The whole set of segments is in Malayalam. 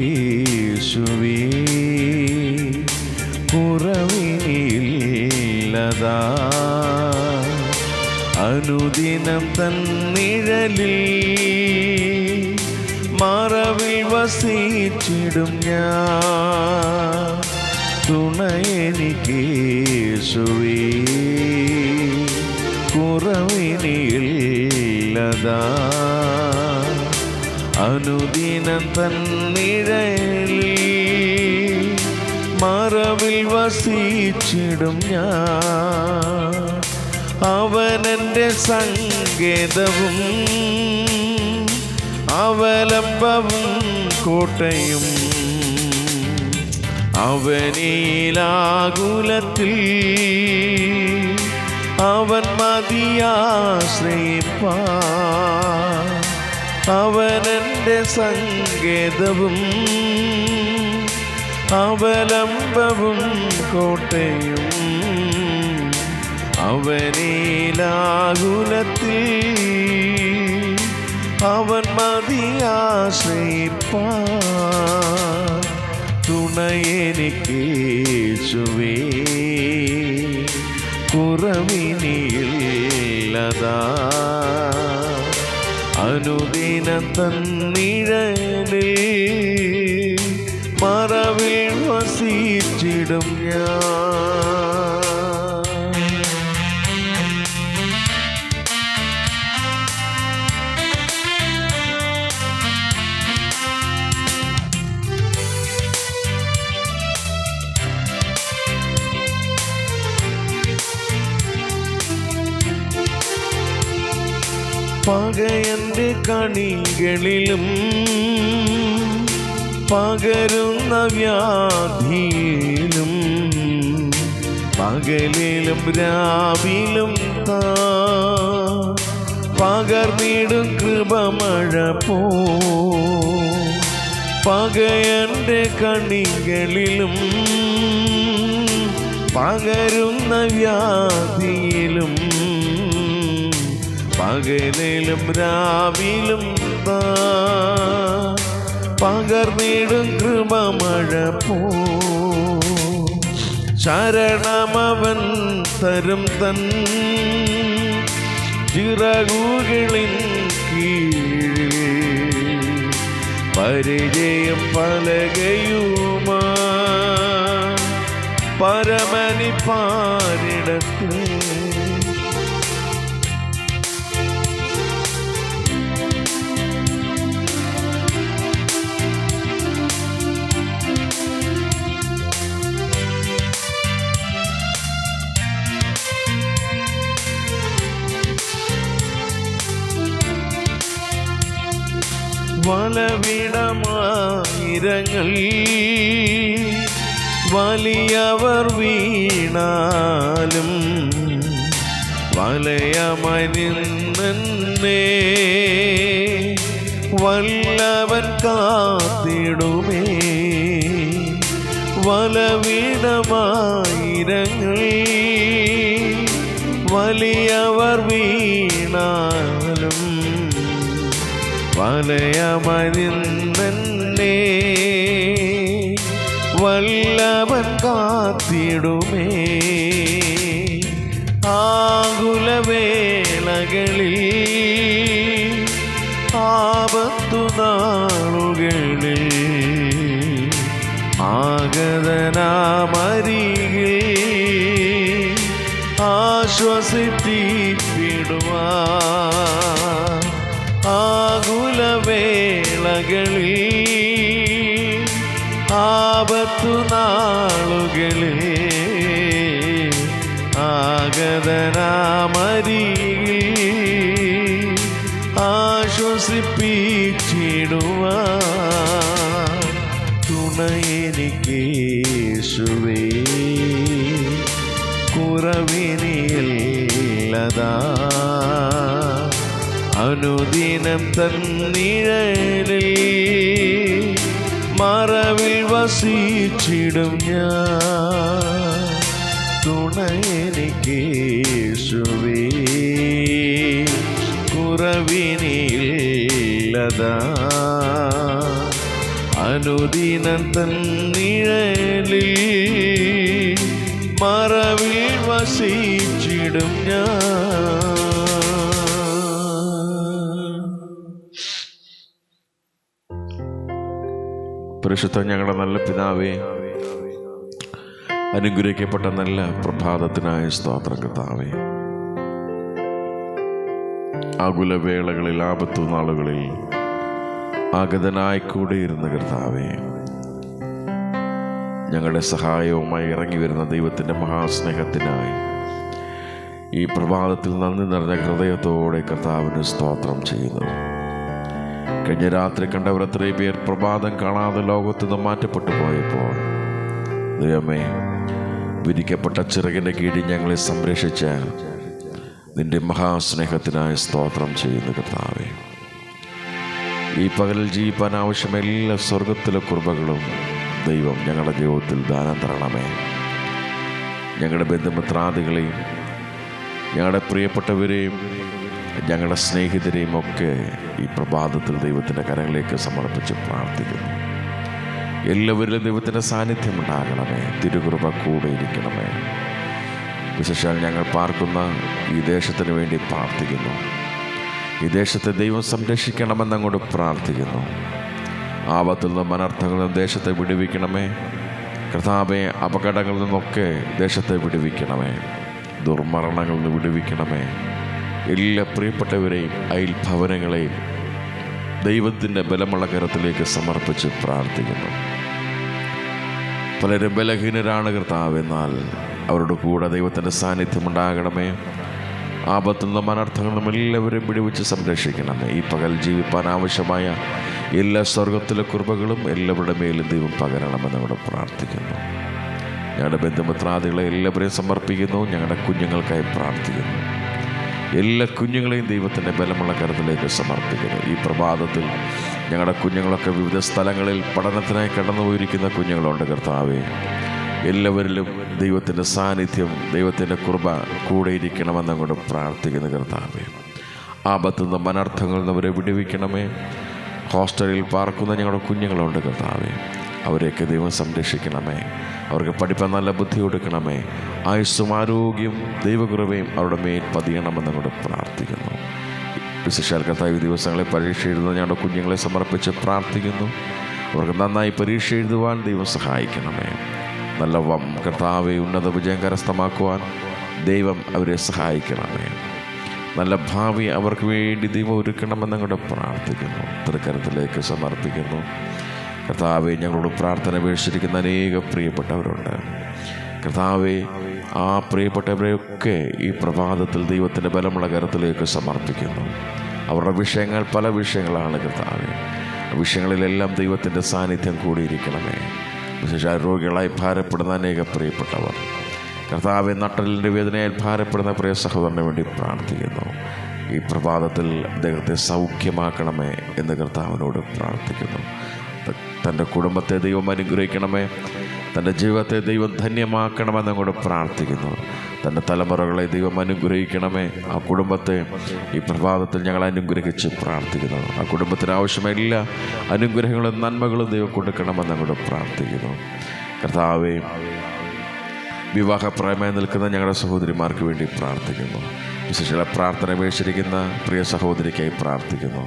തുണയെനിക്കേശുവേ കുറവിനില്ലതാ അനുദിനം തന്നിഴലിൽ മറവിൽ വസിച്ചിടും ഞാൻ തുണയെനിക്കേശുവേ കുറവിനില്ലതാ അനുദിനം തന്നിഴലിൽ മറവിൽ വസിച്ചിടും ഞാൻ അവനെൻ്റെ സങ്കേതവും അവലംബവും കോട്ടയും അവനിലാകുലത്തിൽ അവൻ മതിയാശ്രയിപ്പാൻ അവനെൻ്റെ സങ്കേതവും അവലംബവും കോട്ടയും അവനിലാകുലത്തിൽ അവൻ മതിയാശ്രയിപ്പാൻ തുണയെനിക്കേശുവേ കുറവിനില്ലതാ അനുദിനം തന്നിഴലിൽ മറവിൽ വസിച്ചിടും ഞാൻ. പകയന്റെ കണികളിലും പകരുന്ന വ്യാധിയിലും പകലിലും രാവിലും പകർന്നിടും കൃപമഴ പോ പകയന്റെ കണികളിലും പകരുന്ന വ്യാധിയിലും പകലിലും രാവിലും പകർന്നിടും കൃപമഴ പോ ശരണമവൻ തരും തൻ ചിറകുകളിൻ കീഴിൽ പരിചയം പലകയുമാ പരമനി പാരിടത്ത് വലവിടമായിരങ്ങൾ വലിയവർ വീണാലും വലയമനിന്നെ വല്ലവൻ കാത്തിടുമേ വലവിടമായിരങ്ങൾ വലിയവർ വീണാലും വലയമനിന്നെ വല്ലവൻ കാത്തിടുമേ ആകുലവേളകളിൽ ആപത്തു നാളുകളിൽ ആഗതനാമരികിൽ ആശ്വസിപ്പിടുവാൻ ആകുലവേളകളിൽ ആപത്തു നാളുകളിൽ ആഗതനാമരികിൽ ആശ്വസിപ്പിച്ചിടുവാൻ തുണയെനിക്കേശുവേ കുറവിനില്ലതാ അനുദിനം തന്നിഴലിൽ മറവിൽ വസിച്ചിടും ഞാൻ തുണയെനിക്കേശുവേ കുറവിനില്ലതാ അനുദിനം തൻ നിഴലിൽ മറവിൽ വസിച്ചിടും ഞാൻ. പരിശുദ്ധ ഞങ്ങളുടെ നല്ല പിതാവേ, അനുഗ്രഹിക്കപ്പെട്ട നല്ല പ്രഭാതത്തിനായ സ്തോത്രം കർത്താവേ. ആകുലവേളകളിൽ, ആപത്തു നാളുകളിൽ ആഗതനായി കൂടെയിരുന്ന കർത്താവേ, ഞങ്ങളുടെ സഹായവുമായി ഇറങ്ങി വരുന്ന ദൈവത്തിൻ്റെ മഹാസ്നേഹത്തിനായി ഈ പ്രഭാതത്തിൽ നന്ദി നിറഞ്ഞ ഹൃദയത്തോടെ കർത്താവിന് സ്തോത്രം ചെയ്യുന്നു. കഴിഞ്ഞ രാത്രി കണ്ടവർ എത്രയും പേർ പ്രഭാതം കാണാതെ ലോകത്തു നിന്ന് മാറ്റപ്പെട്ടു പോയപ്പോൾ ദൈവമേ, വിരിക്കപ്പെട്ട ചിറകിൻ്റെ കീഴിൽ ഞങ്ങളെ സംരക്ഷിച്ച നിന്റെ മഹാസ്നേഹത്തിനായി സ്തോത്രം ചെയ്യുന്നു കർത്താവേ. ഈ പകലിൽ ജീവിപ്പാൻ ആവശ്യം എല്ലാ സ്വർഗത്തിലെ കൃപകളും ദൈവം ഞങ്ങളുടെ ജീവിതത്തിൽ ദാനം തരണമേ. ഞങ്ങളുടെ ബന്ധുമിത്രാദികളെയും ഞങ്ങളുടെ പ്രിയപ്പെട്ടവരെയും ഞങ്ങളുടെ സ്നേഹിതരെയും ഒക്കെ ഈ പ്രഭാതത്തിൽ ദൈവത്തിൻ്റെ കരങ്ങളിലേക്ക് സമർപ്പിച്ച് പ്രാർത്ഥിക്കുന്നു. എല്ലാവരിലും ദൈവത്തിൻ്റെ സാന്നിധ്യം ഉണ്ടാകണമേ, തിരുകൃപ കൂടെ ഇരിക്കണമേ. വിശേഷാൽ ഞങ്ങൾ പാർക്കുന്ന ഈ ദേശത്തിന് വേണ്ടി പ്രാർത്ഥിക്കുന്നു. ഈ ദേശത്തെ ദൈവം സംരക്ഷിക്കണമെന്ന് അങ്ങോട്ട് പ്രാർത്ഥിക്കുന്നു. ആപത്തിൽ നിന്നും അനർത്ഥങ്ങളിൽ നിന്നും ദേശത്തെ വിടുവിക്കണമേ കർത്താവേ. അപകടങ്ങളിൽ നിന്നൊക്കെ ദേശത്തെ വിടുവിക്കണമേ. ദുർമരണങ്ങളിൽ നിന്ന് വിടുവിക്കണമേ. എല്ലാ പ്രിയപ്പെട്ടവരെയും അയൽഭവനങ്ങളെയും ദൈവത്തിൻ്റെ ബലമുള്ള കരത്തിലേക്ക് സമർപ്പിച്ച് പ്രാർത്ഥിക്കുന്നു. പലരും ബലഹീനരാണ് കർത്താവ്, എന്നാൽ അവരുടെ കൂടെ ദൈവത്തിൻ്റെ സാന്നിധ്യം ഉണ്ടാകണമേ. ആപത്തിൽ നിന്നും അനർത്ഥങ്ങളിൽ നിന്നും എല്ലാവരെയും വിടുവിച്ച് സംരക്ഷിക്കണമേ. ഈ പകൽ ജീവിപ്പാൻ ആവശ്യമായ എല്ലാ സ്വർഗത്തിലെ കൃപകളും എല്ലാവരുടെ മേലും ദൈവം പകരണമെന്ന് അവിടെ പ്രാർത്ഥിക്കുന്നു. ഞങ്ങളുടെ ബന്ധുമിത്രാദികളെ എല്ലാവരെയും സമർപ്പിക്കുന്നു. ഞങ്ങളുടെ കുഞ്ഞുങ്ങൾക്കായി പ്രാർത്ഥിക്കുന്നു. എല്ലാ കുഞ്ഞുങ്ങളെയും ദൈവത്തിൻ്റെ ബലമുള്ള കരത്തിലേക്ക് സമർപ്പിക്കുന്നു. ഈ പ്രഭാതത്തിൽ ഞങ്ങളുടെ കുഞ്ഞുങ്ങളൊക്കെ വിവിധ സ്ഥലങ്ങളിൽ പഠനത്തിനായി കടന്നു പോയിരിക്കുന്ന കുഞ്ഞുങ്ങളുണ്ട് കർത്താവേ. എല്ലാവരിലും ദൈവത്തിൻ്റെ സാന്നിധ്യം, ദൈവത്തിൻ്റെ കൃപ കൂടെ ഇരിക്കണമെന്ന് അങ്ങോട്ട് പ്രാർത്ഥിക്കുന്നു കർത്താവേ. ആപത്തിൽ നിന്നും അനർത്ഥങ്ങളിൽ നിന്ന് അവരെ വിടുവിക്കണമേ. ഹോസ്റ്റലിൽ പാർക്കുന്ന ഞങ്ങളുടെ കുഞ്ഞുങ്ങളുണ്ട് കർത്താവേ, അവരെയൊക്കെ ദൈവം സംരക്ഷിക്കണമേ. അവർക്ക് പഠിപ്പാൻ നല്ല ബുദ്ധി കൊടുക്കണമേ. ആയുസ്സും ആരോഗ്യം ദൈവകൃപയും അവരുടെ മേൽ പതിയണമെന്ന് അങ്ങോട്ട് പ്രാർത്ഥിക്കുന്നു. വിശേഷാൽ കർത്താവ് ദിവസങ്ങളെ പരീക്ഷ എഴുതുന്ന ഞങ്ങളുടെ കുഞ്ഞുങ്ങളെ സമർപ്പിച്ച് പ്രാർത്ഥിക്കുന്നു. അവർക്ക് നന്നായി പരീക്ഷ എഴുതുവാൻ ദൈവം സഹായിക്കണമേ. നല്ല കർത്താവെ ഉന്നത വിജയം കരസ്ഥമാക്കുവാൻ ദൈവം അവരെ സഹായിക്കണമേ. നല്ല ഭാവി അവർക്ക് വേണ്ടി ദൈവം ഒരുക്കണമെന്ന് അങ്ങോട്ട് പ്രാർത്ഥിക്കുന്നു. തൃക്കരത്തിലേക്ക് സമർപ്പിക്കുന്നു. കർത്താവെ, ഞങ്ങളോട് പ്രാർത്ഥന വീഴ്ചിരിക്കുന്ന അനേക പ്രിയപ്പെട്ടവരുണ്ട് കർത്താവെ. ആ പ്രിയപ്പെട്ടവരെയൊക്കെ ഈ പ്രഭാതത്തിൽ ദൈവത്തിൻ്റെ ബലമുള്ള കരത്തിലേക്ക് സമർപ്പിക്കുന്നു. അവരുടെ വിഷയങ്ങൾ പല വിഷയങ്ങളാണ് കർത്താവെ. വിഷയങ്ങളിലെല്ലാം ദൈവത്തിൻ്റെ സാന്നിധ്യം കൂടിയിരിക്കണമേ. വിശേഷ രോഗികളായി ഭാരപ്പെടുന്ന അനേക പ്രിയപ്പെട്ടവർ കർത്താവെ, നട്ടലിൻ്റെ വേദനയാൽ ഭാരപ്പെടുന്ന പ്രിയ സഹോദരന് വേണ്ടി പ്രാർത്ഥിക്കുന്നു. ഈ പ്രഭാതത്തിൽ അദ്ദേഹത്തെ സൗഖ്യമാക്കണമേ എന്ന് കർത്താവിനോട് പ്രാർത്ഥിക്കുന്നു. തൻ്റെ കുടുംബത്തെ ദൈവം അനുഗ്രഹിക്കണമേ. തൻ്റെ ജീവിതത്തെ ദൈവം ധന്യമാക്കണമെന്ന് അങ്ങോട്ട് പ്രാർത്ഥിക്കുന്നു. തൻ്റെ തലമുറകളെ ദൈവം അനുഗ്രഹിക്കണമേ. ആ കുടുംബത്തെ ഈ പ്രഭാതത്തിൽ ഞങ്ങൾ അനുഗ്രഹിച്ച് പ്രാർത്ഥിക്കുന്നു. ആ കുടുംബത്തിന് ആവശ്യമായ എല്ലാ അനുഗ്രഹങ്ങളും നന്മകളും ദൈവം കൊടുക്കണമെന്ന് അങ്ങോട്ട് പ്രാർത്ഥിക്കുന്നു. കർത്താവേ, വിവാഹപ്രായമായി നിൽക്കുന്ന ഞങ്ങളുടെ സഹോദരിമാർക്ക് വേണ്ടി പ്രാർത്ഥിക്കുന്നു. വിശേഷ പ്രാർത്ഥന വീഴ്ചിരിക്കുന്ന പ്രിയ സഹോദരിക്കായി പ്രാർത്ഥിക്കുന്നു.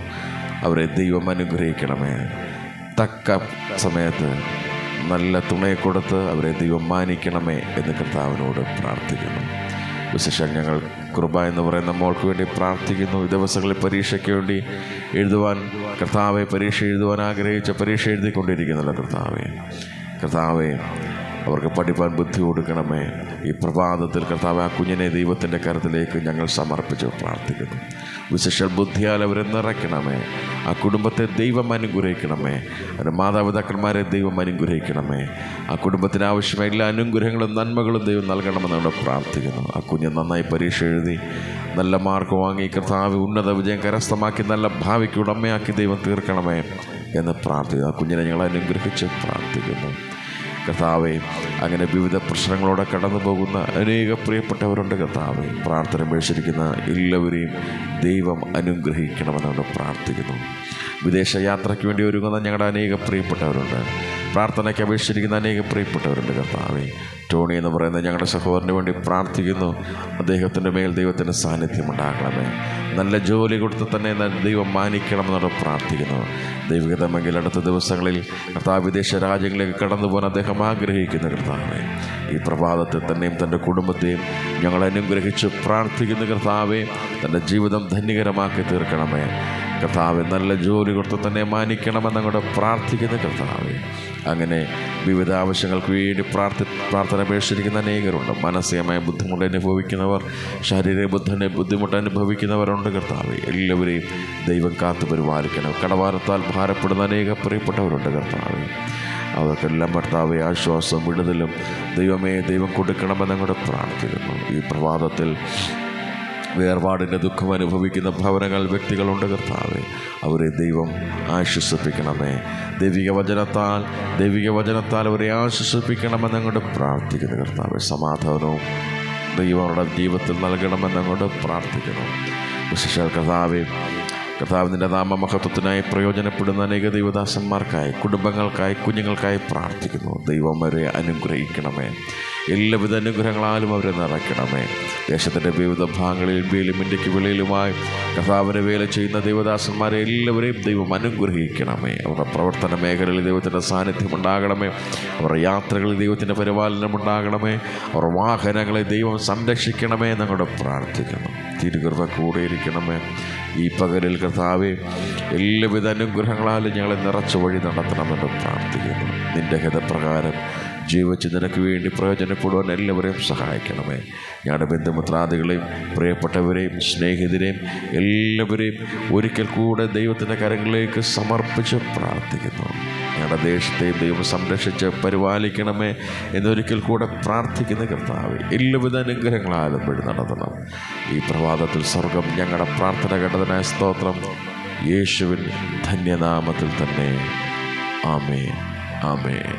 അവരെ ദൈവം അനുഗ്രഹിക്കണമേ. തക്ക സമയത്ത് നല്ല തുണയെ കൊടുത്ത് അവരെ ദൈവം മാനിക്കണമേ എന്ന് കർത്താവിനോട് പ്രാർത്ഥിക്കുന്നു. വിശേഷം ഞങ്ങൾ കൃപ എന്ന് പറയുന്ന മോൾക്ക് വേണ്ടി പ്രാർത്ഥിക്കുന്നു. ഈ ദിവസങ്ങളിൽ പരീക്ഷയ്ക്ക് വേണ്ടി എഴുതുവാൻ കർത്താവെ, പരീക്ഷ എഴുതുവാൻ ആഗ്രഹിച്ച പരീക്ഷ എഴുതിക്കൊണ്ടിരിക്കുന്നല്ലോ കർത്താവെ, അവർക്ക് പഠിപ്പാൻ ബുദ്ധി കൊടുക്കണമേ. ഈ പ്രഭാതത്തിൽ കർത്താവ് ആ കുഞ്ഞിനെ ദൈവത്തിൻ്റെ കരത്തിലേക്ക് ഞങ്ങൾ സമർപ്പിച്ച് പ്രാർത്ഥിക്കുന്നു. വിശേഷ ബുദ്ധിയാൽ അവരെ നിറയ്ക്കണമേ. ആ കുടുംബത്തെ ദൈവം അനുഗ്രഹിക്കണമേ. അവരുടെ മാതാപിതാക്കന്മാരെ ദൈവം അനുഗ്രഹിക്കണമേ. ആ കുടുംബത്തിന് ആവശ്യമായ എല്ലാ അനുഗ്രഹങ്ങളും നന്മകളും ദൈവം നൽകണമെന്ന് അവിടെ പ്രാർത്ഥിക്കുന്നു. ആ കുഞ്ഞ് നന്നായി പരീക്ഷ എഴുതി നല്ല മാർക്ക് വാങ്ങി കർത്താവ് ഉന്നത വിജയം കരസ്ഥമാക്കി നല്ല ഭാവിക്ക് ഉടമയാക്കി ദൈവം തീർക്കണമേ എന്ന് പ്രാർത്ഥിക്കുന്നു. ആ കുഞ്ഞിനെ ഞങ്ങൾ അനുഗ്രഹിച്ച് പ്രാർത്ഥിക്കുന്നു. കർത്താവേ, അങ്ങനെ വിവിധ പ്രശ്നങ്ങളോടെ കടന്നു പോകുന്ന അനേക പ്രിയപ്പെട്ടവരുണ്ട് കർത്താവേ. പ്രാർത്ഥന മേടിച്ചിരിക്കുന്ന എല്ലാവരെയും ദൈവം അനുഗ്രഹിക്കണമെന്നോട് പ്രാർത്ഥിക്കുന്നു. വിദേശ യാത്രയ്ക്ക് വേണ്ടി ഒരുങ്ങുന്ന ഞങ്ങളുടെ അനേക പ്രിയപ്പെട്ടവരുണ്ട്. പ്രാർത്ഥനയ്ക്ക് അപേക്ഷിച്ചിരിക്കുന്ന അനേക പ്രിയപ്പെട്ടവരുണ്ട് കർത്താവേ. ടോണി എന്ന് പറയുന്ന ഞങ്ങളുടെ സഹോദരന് വേണ്ടി പ്രാർത്ഥിക്കുന്നു. അദ്ദേഹത്തിൻ്റെ മേൽ ദൈവത്തിൻ്റെ സാന്നിധ്യം ഉണ്ടാകണമേ. നല്ല ജോലി കൊടുത്ത് തന്നെ ദൈവം മാനിക്കണമെന്നോട് പ്രാർത്ഥിക്കുന്നു. ദൈവികതമെങ്കിൽ അടുത്ത ദിവസങ്ങളിൽ കർത്താവ് വിദേശ രാജ്യങ്ങളിലേക്ക് കടന്നു പോകാൻ അദ്ദേഹം ആഗ്രഹിക്കുന്ന കർത്താവേ, ഈ പ്രഭാതത്തിൽ തന്നെയും തൻ്റെ കുടുംബത്തെയും ഞങ്ങൾ അനുഗ്രഹിച്ച് പ്രാർത്ഥിക്കുന്ന കർത്താവേ, തൻ്റെ ജീവിതം ധന്യകരമാക്കി തീർക്കണമേ കർത്താവെ. നല്ല ജോലി കൊടുത്ത് തന്നെ മാനിക്കണമെന്നങ്ങോട്ട് പ്രാർത്ഥിക്കുന്ന കർത്താവെ. അങ്ങനെ വിവിധ ആവശ്യങ്ങൾക്ക് വേണ്ടി പ്രാർത്ഥന അപേക്ഷിച്ചിരിക്കുന്ന അനേകരുണ്ട്. മാനസികമായ ബുദ്ധിമുട്ട് അനുഭവിക്കുന്നവർ, ശാരീരിക ബുദ്ധിമുട്ട് അനുഭവിക്കുന്നവരുണ്ട് കർത്താവെ. എല്ലാവരെയും ദൈവം കാത്തു പരിപാലിക്കണം. കടഭാരത്താൽ ഭാരപ്പെടുന്ന അനേക പ്രിയപ്പെട്ടവരുണ്ട് കർത്താവെ. അവർക്കെല്ലാം കർത്താവെ ആശ്വാസം, വിടുതലും ദൈവം കൊടുക്കണമെന്നങ്ങോട്ട് പ്രാർത്ഥിക്കുന്നു. ഈ പ്രഭാതത്തിൽ വേർപാടിൻ്റെ ദുഃഖം അനുഭവിക്കുന്ന ഭവനങ്ങൾ, വ്യക്തികളുണ്ട് കർത്താവെ. അവരെ ദൈവം ആശ്വസിപ്പിക്കണമേ. ദൈവിക വചനത്താൽ അവരെ ആശ്വസിപ്പിക്കണമെന്നങ്ങോട്ട് പ്രാർത്ഥിക്കുന്നു കർത്താവെ. സമാധാനവും ദൈവം അവരുടെ ജീവിതത്തിൽ നൽകണമെന്നങ്ങോട്ട് പ്രാർത്ഥിക്കുന്നു. വിശേഷാൽ കർത്താവിൻ്റെ നാമമഹത്വത്തിനായി പ്രയോജനപ്പെടുന്ന അനേക ദൈവദാസന്മാർക്കായി, കുടുംബങ്ങൾക്കായി, കുഞ്ഞുങ്ങൾക്കായി പ്രാർത്ഥിക്കുന്നു. ദൈവം അവരെ അനുഗ്രഹിക്കണമേ. എല്ലാവിധ അനുഗ്രഹങ്ങളാലും അവരെ നിറയ്ക്കണമേ. ദേശത്തിൻ്റെ വിവിധ ഭാഗങ്ങളിൽ ഇന്ത്യയിലും ഇന്ത്യക്ക് വെളിയിലുമായി കർത്താവിനെ വേല ചെയ്യുന്ന ദൈവദാസന്മാരെ എല്ലാവരെയും ദൈവം അനുഗ്രഹിക്കണമേ. അവരുടെ പ്രവർത്തന മേഖലയിൽ ദൈവത്തിൻ്റെ സാന്നിധ്യം ഉണ്ടാകണമേ. അവരുടെ യാത്രകളിൽ ദൈവത്തിൻ്റെ പരിപാലനം ഉണ്ടാകണമേ. അവരുടെ വാഹനങ്ങളെ ദൈവം സംരക്ഷിക്കണമേ എന്നങ്ങോട്ട് പ്രാർത്ഥിക്കുന്നു. തിരുകൃപ കൂടെയിരിക്കണമേ. ഈ പകലിൽ കർത്താവെ, എല്ലാവിധ അനുഗ്രഹങ്ങളാലും ഞങ്ങളെ നിറച്ച് വഴി നടത്തണമെന്ന് പ്രാർത്ഥിക്കുന്നു. നിൻ്റെ ഹിതപ്രകാരം ജീവിച്ച് നിനക്ക് വേണ്ടി പ്രയോജനപ്പെടുവാൻ എല്ലാവരെയും സഹായിക്കണമേ. ഞങ്ങളുടെ ബന്ധുമിത്രാദികളെയും പ്രിയപ്പെട്ടവരെയും സ്നേഹിതരെയും എല്ലാവരെയും ഒരിക്കൽ കൂടെ ദൈവത്തിൻ്റെ കരങ്ങളിലേക്ക് സമർപ്പിച്ച് പ്രാർത്ഥിക്കുന്നു. ഞങ്ങളുടെ ദേശത്തെയും ദൈവം സംരക്ഷിച്ച് പരിപാലിക്കണമേ എന്നൊരിക്കൽ കൂടെ പ്രാർത്ഥിക്കുന്ന കർത്താവേ, എല്ലാവിധ അനുഗ്രഹങ്ങളാലും വഴി നടത്തണം. ഈ പ്രഭാതത്തിൽ സ്വർഗം ഞങ്ങളുടെ പ്രാർത്ഥന കേട്ടതിനായ സ്തോത്രം. യേശുവിൻ ധന്യനാമത്തിൽ തന്നെ. ആമേൻ, ആമേൻ.